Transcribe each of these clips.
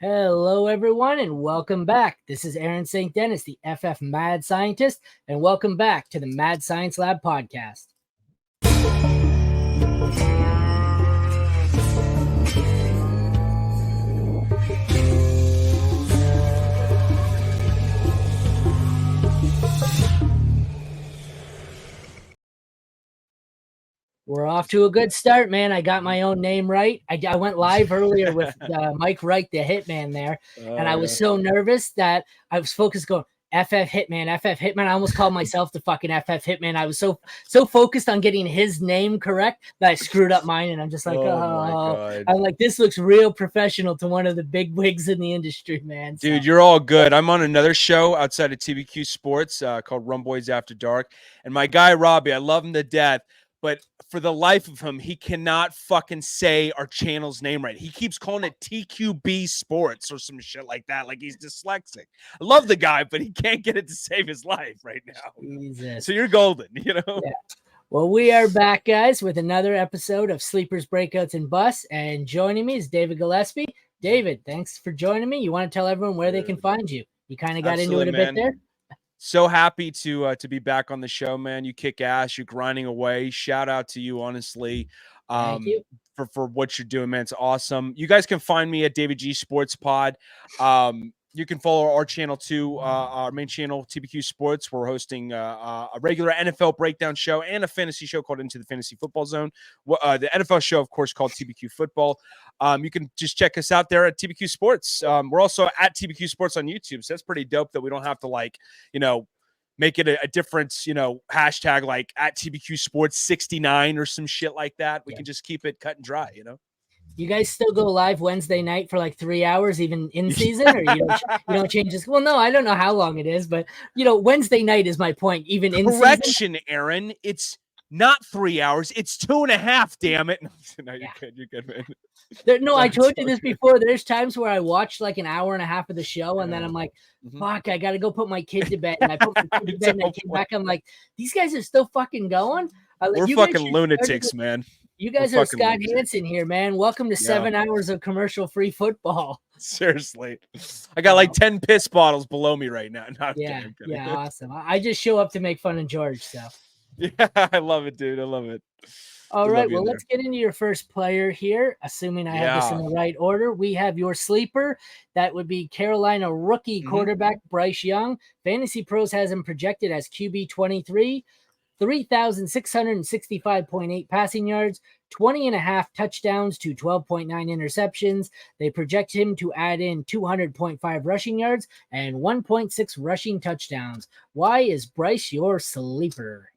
Hello, everyone, and welcome back. This is Aaron St. Dennis, the FF Mad Scientist, and welcome back to the Mad Science Lab podcast. We're off to a good start, man. I got my own name right. I went live earlier with Mike Wright, the Hitman there, and I was so nervous that I was focused going, FF Hitman, FF Hitman. I almost called myself the fucking FF Hitman. I was so focused on getting his name correct that I screwed up mine, and I'm just like, I'm like, this looks real professional to one of the big wigs in the industry, man. So. Dude, you're all good. I'm on another show outside of TBQ Sports called Rum Boys After Dark, and my guy Robbie, I love him to death, but for the life of him, he cannot fucking say our channel's name right. He keeps calling it TQB Sports or some shit like that, like he's dyslexic. I love the guy, but he can't get it to save his life right now. Jesus. So you're golden, you know? Yeah. Well, we are back, guys, with another episode of Sleepers, Breakouts, and Busts, and joining me is David Gillespie. David, thanks for joining me. You want to tell everyone where they can find you? You kind of got into it a bit there. So happy to be back on the show, man. You kick ass. You're grinding away. Shout out to you, honestly. Thank you. For what you're doing, man. It's awesome. You guys can find me at David G Sports Pod. You can follow our channel too, our main channel, TBQ Sports. We're hosting a regular NFL breakdown show and a fantasy show called Into the Fantasy Football Zone. The NFL show, of course, called TBQ Football. You can just check us out there at TBQ Sports. We're also at TBQ Sports on YouTube, so that's pretty dope that we don't have to make it a different, hashtag like at TBQ Sports 69 or some shit like that. We can just keep it cut and dry, You guys still go live Wednesday night for like 3 hours, even in season, or you don't change this? Well, no, I don't know how long it is, but Wednesday night is my point. Even in correction, Aaron, it's not 3 hours; it's 2.5. Damn it! No, you're good, man. I told you this before. There's times where I watch like an hour and a half of the show, and then I'm like, fuck, I got to go put my kid to bed. And I put my kid to bed, and I came back. I'm like, these guys are still fucking going. We're fucking lunatics, man. You guys are Scott Hansen here, man. Welcome to 7 hours of commercial-free football. Seriously. I got like 10 piss bottles below me right now. Yeah, awesome. I just show up to make fun of George, so. Yeah, I love it, dude. I love it. All right, well, let's get into your first player here, assuming I have this in the right order. We have your sleeper. That would be Carolina rookie quarterback Bryce Young. Fantasy Pros has him projected as QB 23, 3,665.8 passing yards, 20.5 touchdowns to 12.9 interceptions. They project him to add in 200.5 rushing yards and 1.6 rushing touchdowns. Why is Bryce your sleeper?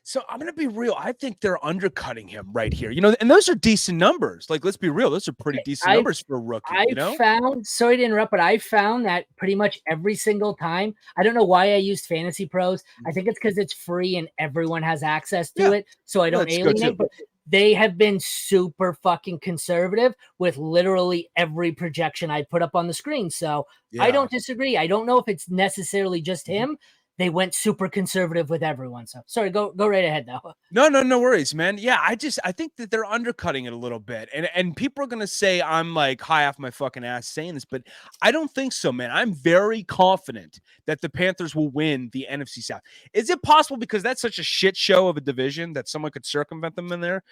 So I'm going to be real. I think they're undercutting him right here, and those are decent numbers. Like, let's be real. Those are pretty decent numbers for a rookie, sorry to interrupt, but I found that pretty much every single time. I don't know why I used Fantasy Pros. I think it's because it's free and everyone has access to it. So I don't alienate, but they have been super fucking conservative with literally every projection I put up on the screen. So I don't disagree. I don't know if it's necessarily just him. They went super conservative with everyone. So sorry, go right ahead though. No worries, man. Yeah, I think that they're undercutting it a little bit. And people are gonna say I'm like high off my fucking ass saying this, but I don't think so, man. I'm very confident that the Panthers will win the NFC South. Is it possible because that's such a shit show of a division that someone could circumvent them in there?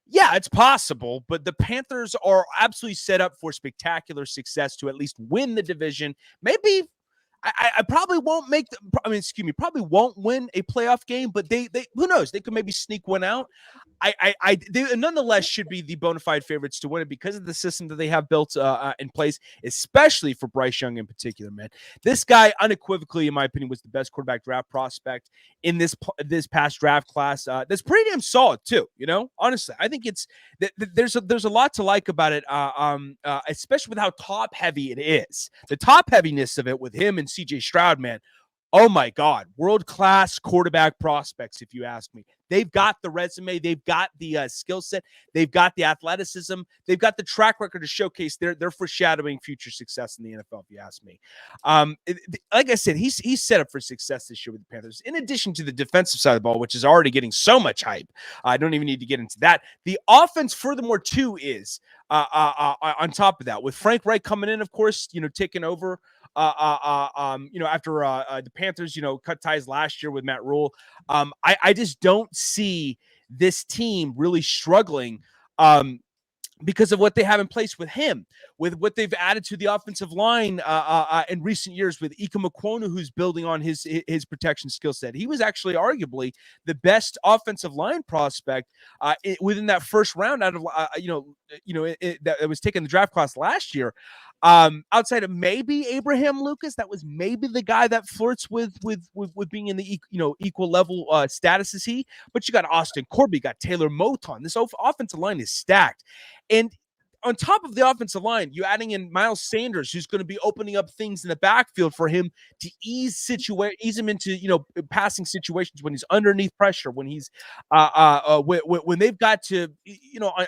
Yeah, it's possible, but the Panthers are absolutely set up for spectacular success to at least win the division. Maybe I probably won't probably won't win a playoff game, but they who knows? They could maybe sneak one out. They nonetheless should be the bona fide favorites to win it because of the system that they have built in place, especially for Bryce Young in particular, man. This guy unequivocally, in my opinion, was the best quarterback draft prospect in this past draft class. That's pretty damn solid too, honestly. I think there's a lot to like about it, especially with how top heavy it is. The top heaviness of it with him and CJ Stroud, man. Oh my God, world-class quarterback prospects, if you ask me. They've got the resume, they've got the skill set, they've got the athleticism, they've got the track record to showcase their foreshadowing future success in the NFL, if you ask me. Like I said, he's set up for success this year with the Panthers. In addition to the defensive side of the ball, which is already getting so much hype, I don't even need to get into that. The offense, furthermore, too, is on top of that, with Frank Reich coming in, of course, taking over. After the Panthers, cut ties last year with Matt Rule, I just don't see this team really struggling because of what they have in place with him, with what they've added to the offensive line in recent years with Ika Makwonu, who's building on his protection skill set. He was actually arguably the best offensive line prospect within that first round out of that was taken in the draft class last year. Outside of maybe Abraham Lucas, that was maybe the guy that flirts with being in the equal level status as he. But you got Austin Corby, you got Taylor Moton. This offensive line is stacked, and on top of the offensive line, you're adding in Miles Sanders, who's going to be opening up things in the backfield for him to ease him into passing situations when he's underneath pressure, when he's when they've got to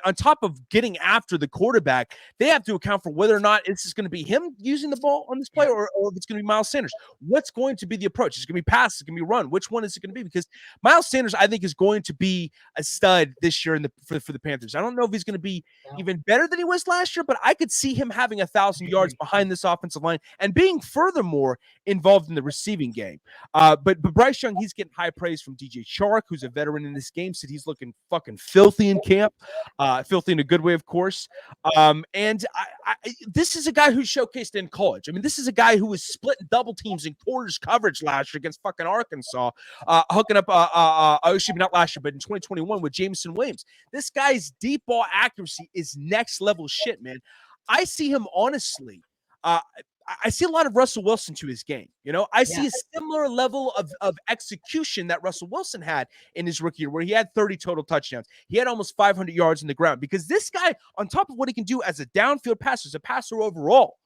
on top of getting after the quarterback, they have to account for whether or not this is going to be him using the ball on this play or if it's going to be Miles Sanders. What's going to be the approach? Is it going to be pass? Is it going to be run? Which one is it going to be? Because Miles Sanders, I think, is going to be a stud this year for the Panthers. I don't know if he's going to be even better than he was last year, but I could see him having 1,000 yards behind this offensive line and being furthermore involved in the receiving game. But Bryce Young, he's getting high praise from DJ Chark, who's a veteran in this game, said he's looking fucking filthy in camp, filthy in a good way, of course. And this is a guy who showcased in college. I mean, this is a guy who was splitting double teams in quarters coverage last year against fucking Arkansas, hooking up, not last year, but in 2021 with Jameson Williams. This guy's deep ball accuracy is next level shit, man. I see him honestly. I see a lot of Russell Wilson to his game. I see a similar level of execution that Russell Wilson had in his rookie year, where he had 30 total touchdowns. He had almost 500 yards in the ground, because this guy, on top of what he can do as a downfield passer, as a passer overall,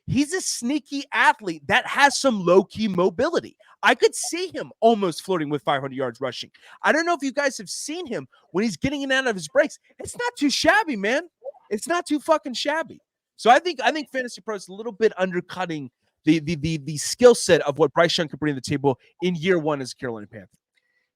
he's a sneaky athlete that has some low-key mobility. I could see him almost flirting with 500 yards rushing. I don't know if you guys have seen him when he's getting in and out of his breaks. It's not too shabby, man. It's not too fucking shabby. So I think Fantasy Pro is a little bit undercutting the skill set of what Bryce Young could bring to the table in year one as a Carolina Panther.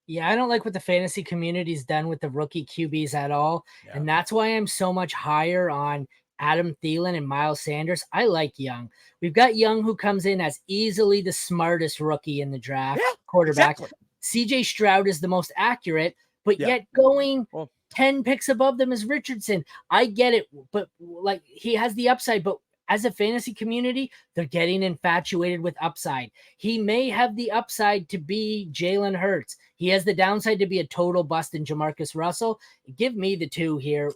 Yeah, I don't like what the fantasy community's done with the rookie QBs at all. Yeah. And that's why I'm so much higher on Adam Thielen and Miles Sanders. I like Young. We've got Young, who comes in as easily the smartest rookie in the draft, quarterback. Exactly. CJ Stroud is the most accurate, but yet going 10 picks above them is Richardson. I get it, but like, he has the upside, but as a fantasy community, they're getting infatuated with upside. He may have the upside to be Jalen Hurts. He has the downside to be a total bust in Jamarcus Russell. Give me the two here.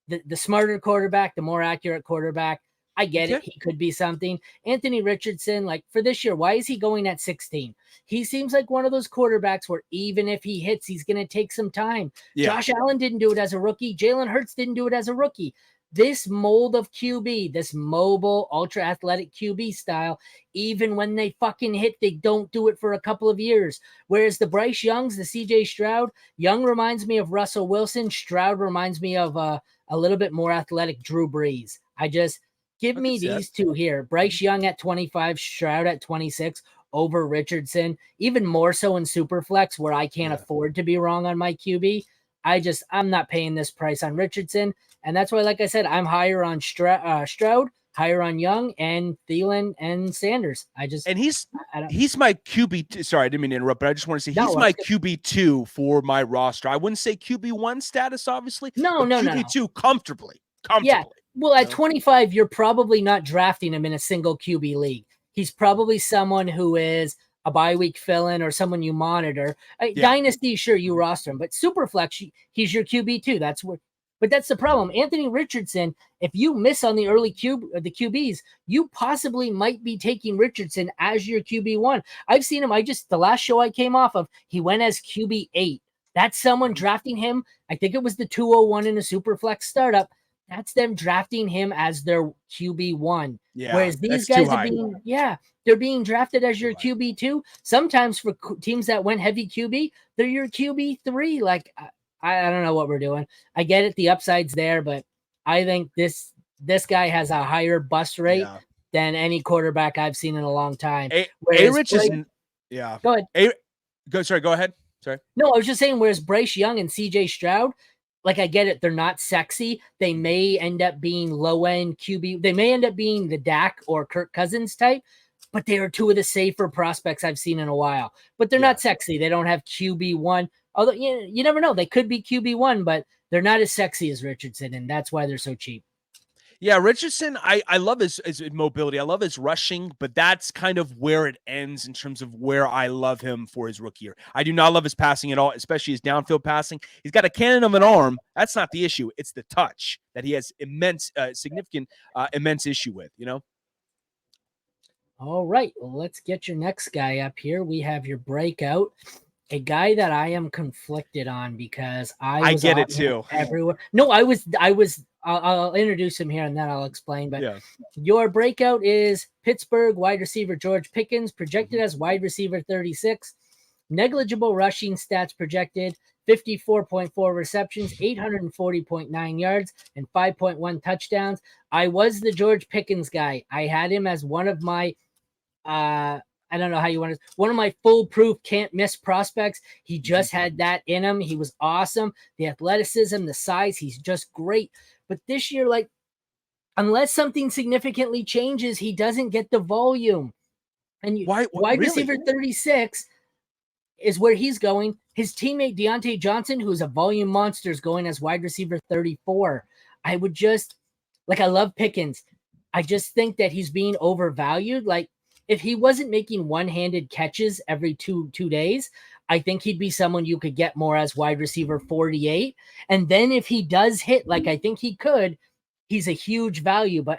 The smarter quarterback, the more accurate quarterback. I get it. He could be something. Anthony Richardson, like for this year, why is he going at 16? He seems like one of those quarterbacks where even if he hits, he's going to take some time. Yeah. Josh Allen didn't do it as a rookie. Jalen Hurts didn't do it as a rookie. This mold of QB, this mobile, ultra athletic QB style, even when they fucking hit, they don't do it for a couple of years. Whereas the Bryce Youngs, the CJ Stroud, Young reminds me of Russell Wilson. Stroud reminds me of a little bit more athletic Drew Brees. Give me these two here. Bryce Young at 25, Stroud at 26 over Richardson, even more so in Superflex, where I can't afford to be wrong on my QB. I'm not paying this price on Richardson. And that's why, like I said, I'm higher on Stroud, higher on Young, and Thielen and Sanders. He's my QB. Sorry, I didn't mean to interrupt, but I just want to say he's my QB2 for my roster. I wouldn't say QB1 status, obviously. No, QB2 comfortably. Yeah. Well, at 25, you're probably not drafting him in a single QB league. He's probably someone who is a bye week fill-in or someone you monitor. Dynasty, sure, you roster him, but Superflex, he's your QB2. But that's the problem. Anthony Richardson, if you miss on the early the QBs, you possibly might be taking Richardson as your QB1. I've seen him. The last show I came off of, he went as QB8. That's someone drafting him. I think it was the 201 in a Superflex startup. that's them drafting him as their QB1. Yeah, Whereas these guys are being, they're being drafted as your QB2. Sometimes for teams that went heavy QB, they're your QB3. Like, I don't know what we're doing. I get it. The upside's there, but I think this guy has a higher bust rate than any quarterback I've seen in a long time. A-Rich is, Go ahead. Go ahead. Sorry. No, I was just saying, whereas Bryce Young and CJ Stroud, like, I get it. They're not sexy. They may end up being low-end QB. They may end up being the Dak or Kirk Cousins type, but they are two of the safer prospects I've seen in a while. But they're not sexy. They don't have QB1. Although, you never know. They could be QB1, but they're not as sexy as Richardson, and that's why they're so cheap. Yeah, Richardson, I love his mobility. I love his rushing, but that's kind of where it ends in terms of where I love him for his rookie year. I do not love his passing at all, especially his downfield passing. He's got a cannon of an arm. That's not the issue. It's the touch that he has immense issue with, All right, well, let's get your next guy up here. We have your breakout, a guy that I am conflicted on because I get it too. Everywhere. No, I was. I'll introduce him here and then I'll explain. But your breakout is Pittsburgh wide receiver George Pickens, projected as wide receiver 36. Negligible rushing stats projected, 54.4 receptions, 840.9 yards, and 5.1 touchdowns. I was the George Pickens guy. I had him as one of my I don't know how you want to, one of my foolproof can't miss prospects. He just had that in him. He was awesome. The athleticism, the size, he's just great. But this year, like, unless something significantly changes, he doesn't get the volume. And wide receiver 36 is where he's going. His teammate Deontay Johnson, who's a volume monster, is going as wide receiver 34. I would just, like, I love Pickens. I just think that he's being overvalued. Like, if he wasn't making one-handed catches every two days, I think he'd be someone you could get more as wide receiver 48. And then if he does hit, like I think he could, he's a huge value. But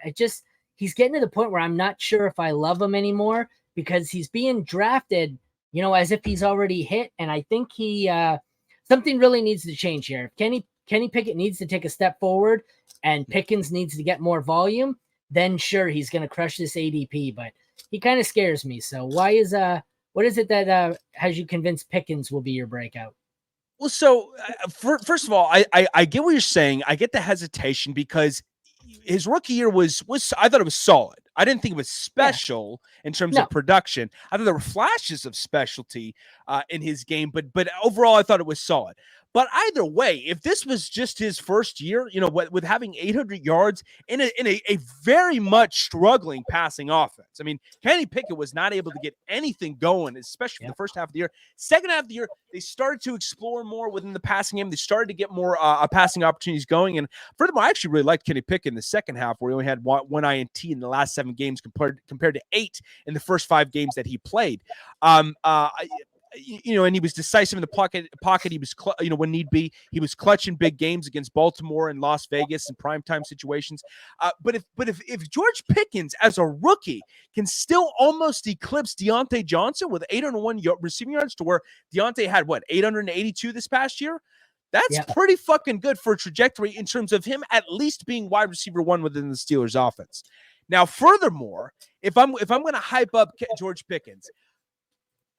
he's getting to the point where I'm not sure if I love him anymore because he's being drafted, as if he's already hit. And I think something really needs to change here. Kenny Pickett needs to take a step forward and Pickens needs to get more volume. Then sure, he's going to crush this ADP, but he kind of scares me. So what is it that has you convinced Pickens will be your breakout? Well, so first of all, I get what you're saying. I get the hesitation because his rookie year was I thought it was solid. I didn't think it was special in terms of production. I thought there were flashes of specialty in his game, but overall, I thought it was solid. But either way, if this was just his first year, with having 800 yards in a very much struggling passing offense. I mean, Kenny Pickett was not able to get anything going, especially for the first half of the year. Second half of the year, they started to explore more within the passing game. They started to get more passing opportunities going. And furthermore, I actually really liked Kenny Pickett in the second half, where he only had one INT in the last 7 games compared to 8 in the first 5 games that he played. And he was decisive in the pocket. He was, when need be, he was clutch in big games against Baltimore and Las Vegas in primetime situations. But if George Pickens as a rookie can still almost eclipse Deontay Johnson with 801 receiving yards, to where Deontay had 882 this past year, that's pretty fucking good for a trajectory in terms of him at least being wide receiver 1 within the Steelers offense. Now, furthermore, if I'm going to hype up George Pickens,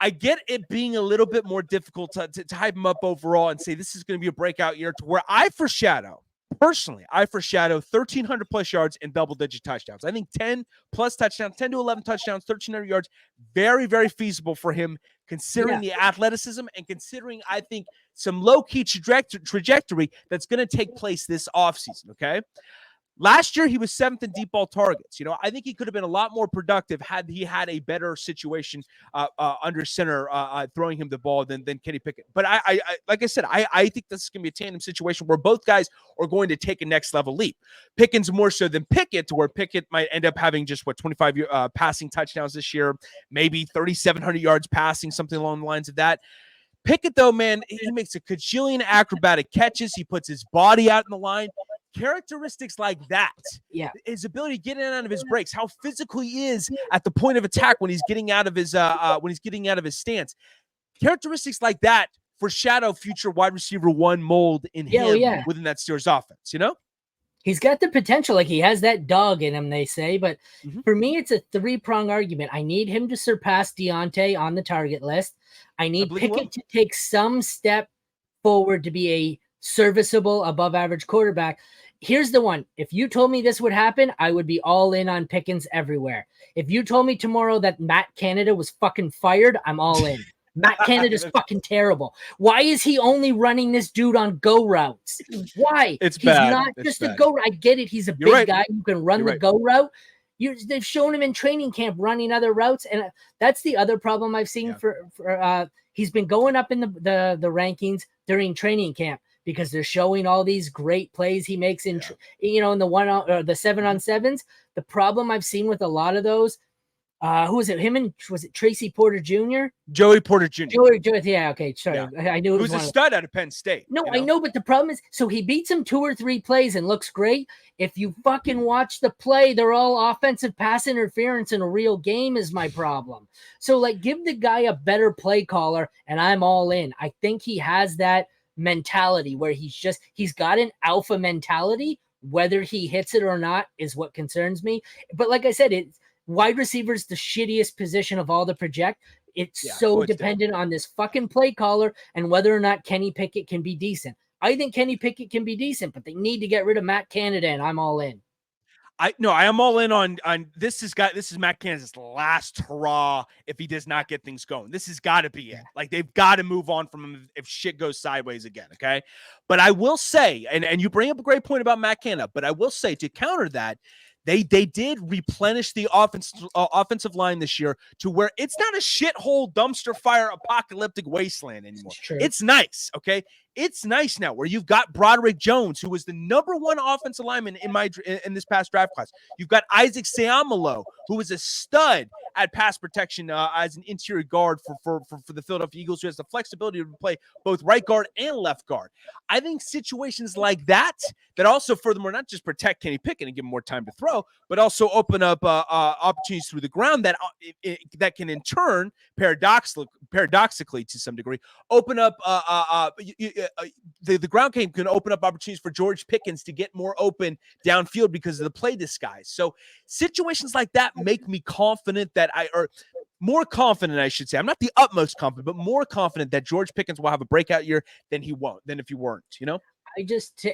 I get it being a little bit more difficult to hype him up overall and say this is going to be a breakout year, to where I foreshadow 1,300 plus yards and double-digit touchdowns. I think 10 plus touchdowns, 10 to 11 touchdowns, 1,300 yards, very, very feasible for him, considering the athleticism and considering, I think, some low-key trajectory that's going to take place this offseason, okay? Last year, he was 7th in deep ball targets. I think he could have been a lot more productive had he had a better situation under center throwing him the ball than Kenny Pickett. But I like I said, I think this is going to be a tandem situation where both guys are going to take a next level leap. Pickens more so than Pickett, to where Pickett might end up having just 25 passing touchdowns this year, maybe 3,700 yards passing, something along the lines of that. Pickett, though, man, he makes a cajillion acrobatic catches. He puts his body out in the line. Characteristics like that, his ability to get in and out of his breaks, how physical he is at the point of attack when he's getting out of his stance. Characteristics like that foreshadow future wide receiver 1 mold in him within that Steelers offense. He's got the potential. Like, he has that dog in him, they say. But for me, it's a three-prong argument. I need him to surpass Deontay on the target list. I need Pickett to take some step forward to be a serviceable, above-average quarterback. Here's the one. If you told me this would happen, I would be all in on Pickens everywhere. If you told me tomorrow that Matt Canada was fucking fired, I'm all in. Matt Canada's fucking terrible. Why is he only running this dude on go routes? Why? He's bad. Not just a go route. I get it. He's a big guy who can run the go route. They've shown him in training camp running other routes, and that's the other problem I've seen for he's been going up in the rankings during training camp because they're showing all these great plays he makes in in the 7-on-7s. The problem I've seen with a lot of those. Who was it? Him and was it Tracy Porter Jr.? Joey Porter Jr. Joey, yeah, okay, sorry. Yeah. I knew it was a stud out of Penn State. No, I know, but the problem is, so he beats him 2 or 3 plays and looks great. If you fucking watch the play, they're all offensive pass interference in a real game is my problem. So, like, give the guy a better play caller, and I'm all in. I think he has that mentality where he's got an alpha mentality. Whether he hits it or not is what concerns me. But like I said, wide receiver is the shittiest position of all the project. It's so dependent on this fucking play caller and whether or not Kenny Pickett can be decent. I think Kenny Pickett can be decent, but they need to get rid of Matt Canada, and I'm all in. I am all in on this. This is Matt Canada's last hurrah if he does not get things going. This has got to be it. Like, they've got to move on from him if shit goes sideways again. Okay, but I will say, and you bring up a great point about Matt Canada, but I will say to counter that. They did replenish the offensive line this year to where it's not a shithole dumpster fire apocalyptic wasteland anymore. It's nice, okay? It's nice now where you've got Broderick Jones, who was the #1 offensive lineman in this past draft class. You've got Isaac Seumalo, who is a stud at pass protection as an interior guard for the Philadelphia Eagles, who has the flexibility to play both right guard and left guard. I think situations like that also, furthermore, not just protect Kenny Pickett and give him more time to throw, but also open up opportunities through the ground that can in turn, paradoxically to some degree, open up the ground game can open up opportunities for George Pickens to get more open downfield because of the play disguise. So situations like that make me confident more confident, I should say. I'm not the utmost confident, but more confident that George Pickens will have a breakout year than if he weren't, to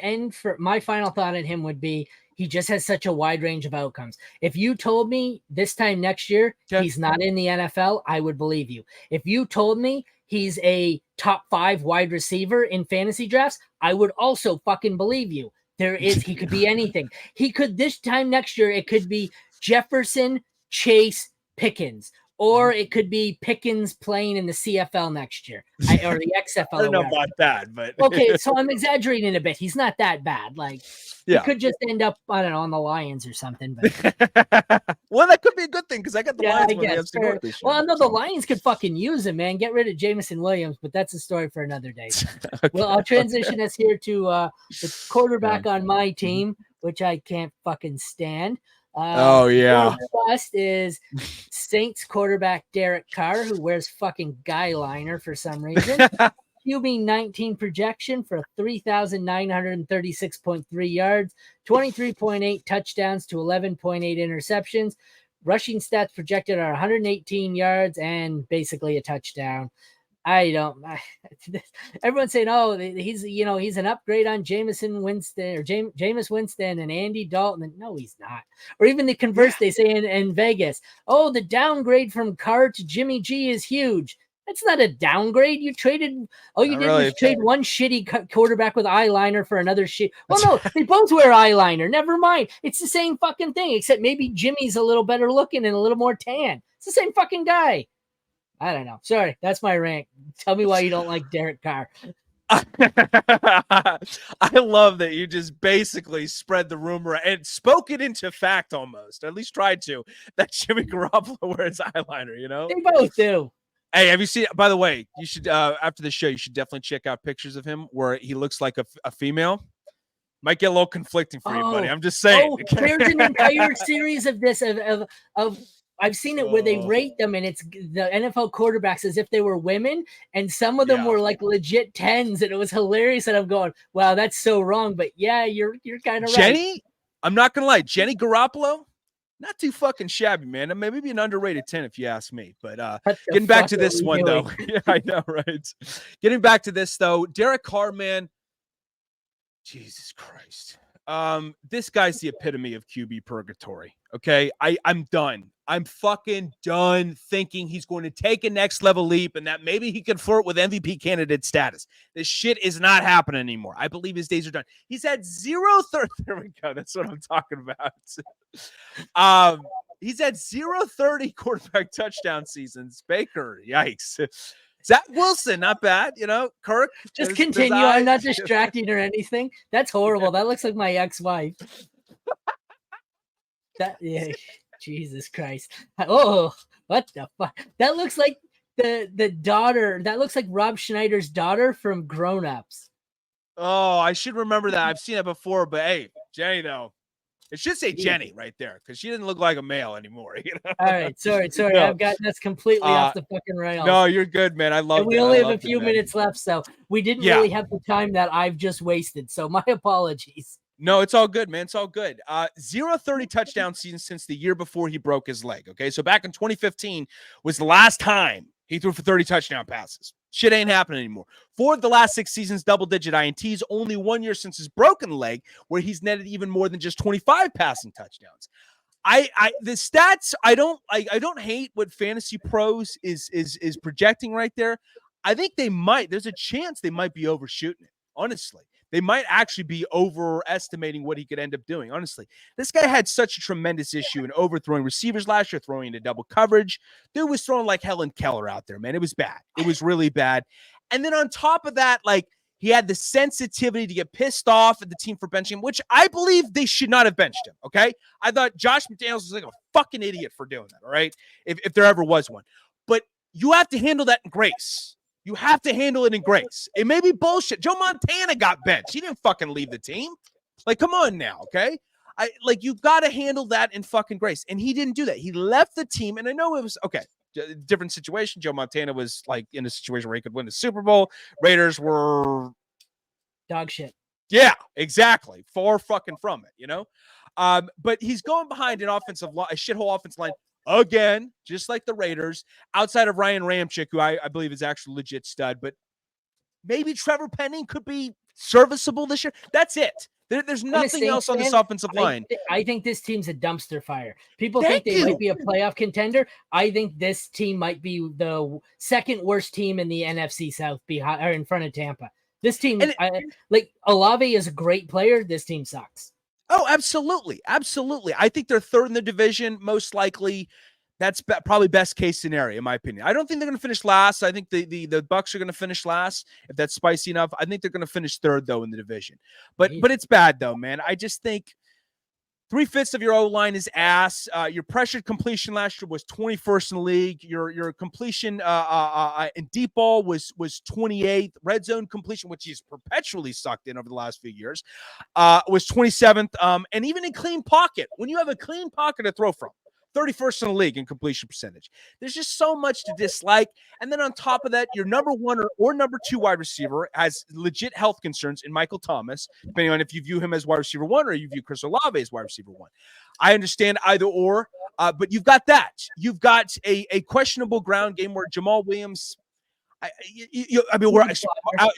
end for my final thought on him would be he just has such a wide range of outcomes. If you told me this time next year he's not in the NFL, I would believe you. If you told me he's a top 5 wide receiver in fantasy drafts, I would also fucking believe you. He could be anything. He could, this time next year, it could be Jefferson, Chase, Pickens. Or it could be Pickens playing in the CFL next year or the XFL. I don't know about that, but okay. So I'm exaggerating a bit. He's not that bad. Like, he could just end up, I don't know, on the Lions or something. But well, that could be a good thing because I got the Lions when they have to go this year. Well, no, the Lions could fucking use him, man. Get rid of Jameson Williams, but that's a story for another day. Okay. Well, I'll transition us here to the quarterback on my team, which I can't fucking stand. Bust is Saints quarterback Derek Carr, who wears fucking guy liner for some reason. QB 19 projection for 3,936.3 yards, 23.8 touchdowns to 11.8 interceptions. Rushing stats projected are 118 yards and basically a touchdown. Everyone's saying, oh, he's an upgrade on Jameis Winston and Andy Dalton. And no, he's not. Or even the converse, they say in Vegas, oh, the downgrade from Carr to Jimmy G is huge. That's not a downgrade. You traded, was trade one shitty quarterback with eyeliner for another shit. Well, no, they both wear eyeliner. Never mind. It's the same fucking thing, except maybe Jimmy's a little better looking and a little more tan. It's the same fucking guy. I don't know. Sorry, that's my rant. Tell me why you don't like Derek Carr. I love that you just basically spread the rumor and spoke it into fact almost, or at least tried to, that Jimmy Garoppolo wears eyeliner, They both do. Hey, have you seen, by the way, you should, after the show, you should definitely check out pictures of him where he looks like a female. Might get a little conflicting for you, buddy. I'm just saying. There's an entire series of this, of I've seen it where they rate them, and it's the NFL quarterbacks as if they were women, and some of them were like legit 10s, and it was hilarious. And I'm going, wow, that's so wrong. But yeah, you're kind of right. Jenny, I'm not gonna lie, Jenny Garoppolo, not too fucking shabby, man. Maybe an underrated 10 if you ask me. But getting back to this one though, yeah, I know, right? Getting back to this though, Derek Carr, man, Jesus Christ. This guy's the epitome of QB purgatory. Okay, I'm done. I'm fucking done thinking he's going to take a next level leap and that maybe he can flirt with MVP candidate status. This shit is not happening anymore. I believe his days are done. He's had 0 30. There we go. That's what I'm talking about. He's had 0-30 quarterback touchdown seasons. Baker, yikes. Zach Wilson, not bad. Kirk. Just continue. I'm not distracting or anything. That's horrible. That looks like my ex-wife. Yeah. Jesus Christ. Oh, what the fuck? That looks like the daughter. That looks like Rob Schneider's daughter from Grown Ups. Oh, I should remember that. I've seen it before, but hey, Jenny, though. It should say Jenny right there because she didn't look like a male anymore. All right. Sorry. No. I've gotten us completely off the fucking rails. No, you're good, man. I love it. We only have a few minutes left, so we didn't really have the time that I've just wasted. So my apologies. No, it's all good, man. It's all good. 0-30 touchdown season since the year before he broke his leg. Okay, so back in 2015 was the last time he threw for 30 touchdown passes. Shit ain't happening anymore. 4 of the last 6 seasons, double-digit INTs. Only 1 year since his broken leg where he's netted even more than just 25 passing touchdowns. The stats, I don't hate what Fantasy Pros is projecting right there. I think there's a chance they might be overshooting it, honestly. They might actually be overestimating what he could end up doing. Honestly, this guy had such a tremendous issue in overthrowing receivers last year, throwing into double coverage. Dude was throwing like Helen Keller out there, man. It was bad. It was really bad. And then on top of that, like he had the sensitivity to get pissed off at the team for benching him, which I believe they should not have benched him. Okay. I thought Josh McDaniels was like a fucking idiot for doing that. All right. If there ever was one, but you have to handle that in grace. You have to handle it in grace. It may be bullshit. Joe Montana got benched. He didn't fucking leave the team. Like, come on now, okay? You've got to handle that in fucking grace. And he didn't do that. He left the team, and I know it was, okay, different situation. Joe Montana was, like, in a situation where he could win the Super Bowl. Raiders were... dog shit. Yeah, exactly. Far fucking from it, But he's going behind an offensive line, a shithole offensive line, again, just like the Raiders, outside of Ryan Ramczyk, who I believe is actually legit stud, but maybe Trevor Penning could be serviceable this year. That's it. There's nothing else on this offensive line. I think this team's a dumpster fire. People think they might be a playoff contender. I think this team might be the second worst team in the NFC South behind or in front of Tampa. This team, Olave is a great player. This team sucks. Oh, absolutely. Absolutely. I think they're third in the division, most likely. That's probably best case scenario, in my opinion. I don't think they're going to finish last. I think the Bucks are going to finish last, if that's spicy enough. I think they're going to finish third, though, in the division. But it's bad, though, man. I just think 3/5 of your O-line is ass. Your pressured completion last year was 21st in the league. Your completion in deep ball was 28th. Red zone completion, which he's perpetually sucked in over the last few years, was 27th. And even in clean pocket, when you have a clean pocket to throw from, 31st in the league in completion percentage. There's just so much to dislike. And then on top of that, your number 1 or number 2 wide receiver has legit health concerns in Michael Thomas, depending on if you view him as wide receiver 1 or you view Chris Olave as wide receiver 1. I understand either or, but you've got that. You've got a questionable ground game where Jamal Williams,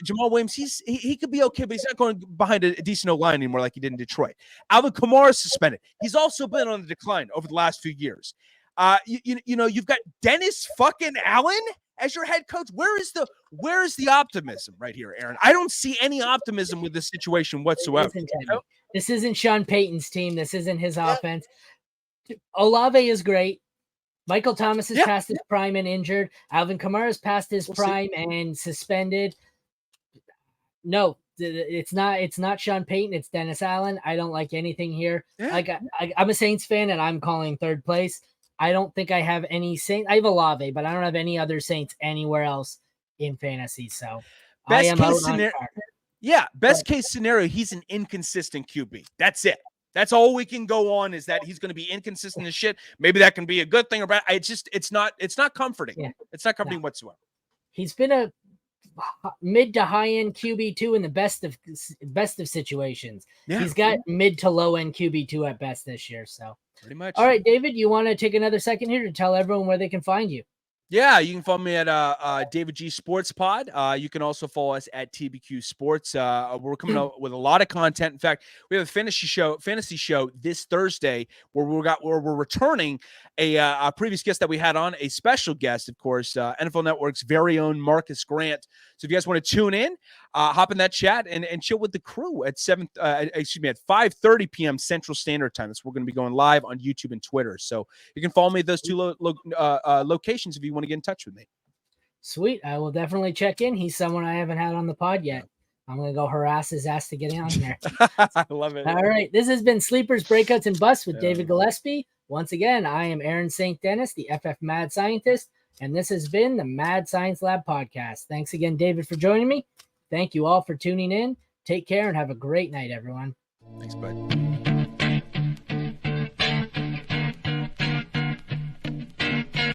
Jamal Williams, he could be okay, but he's not going behind a decent O-line anymore like he did in Detroit. Alvin Kamara is suspended. He's also been on the decline over the last few years. You've got Dennis fucking Allen as your head coach. Where is the optimism right here, Aaron? I don't see any optimism with this situation whatsoever. This isn't Sean Payton's team. This isn't his offense. Olave is great. Michael Thomas is past his prime and injured. Alvin Kamara is past his prime and suspended. No, it's not Sean Payton. It's Dennis Allen. I don't like anything here. Yeah. I'm a Saints fan, and I'm calling third place. I don't think I have any Saints. I have Olave, but I don't have any other Saints anywhere else in fantasy. So best case scenario, he's an inconsistent QB. That's it. That's all we can go on, is that he's going to be inconsistent as shit. Maybe that can be a good thing or bad. It's not comforting. Yeah. It's not comforting whatsoever. He's been a mid to high end QB2 in the best of situations. Yeah. He's got mid to low end QB2 at best this year. So pretty much. All right, David, you want to take another second here to tell everyone where they can find you? Yeah, you can follow me at David G Sports Pod. You can also follow us at TBQ Sports. We're coming out with a lot of content. In fact, we have a fantasy show this Thursday where we're returning a previous guest that we had on, a special guest, of course, NFL Network's very own Marcus Grant. So if you guys want to tune in, hop in that chat and chill with the crew at 5:30 p.m. Central Standard Time. That's we're going to be going live on YouTube and Twitter. So you can follow me at those two locations if you want to get in touch with me. Sweet. I will definitely check in. He's someone I haven't had on the pod yet. I'm going to go harass his ass to get on here. I love it. All right. This has been Sleepers, Breakouts, and Busts with David Gillespie. Once again, I am Aaron St. Dennis, the FF Mad Scientist, and this has been the Mad Science Lab podcast. Thanks again, David, for joining me. Thank you all for tuning in. Take care and have a great night, everyone. Thanks, bud.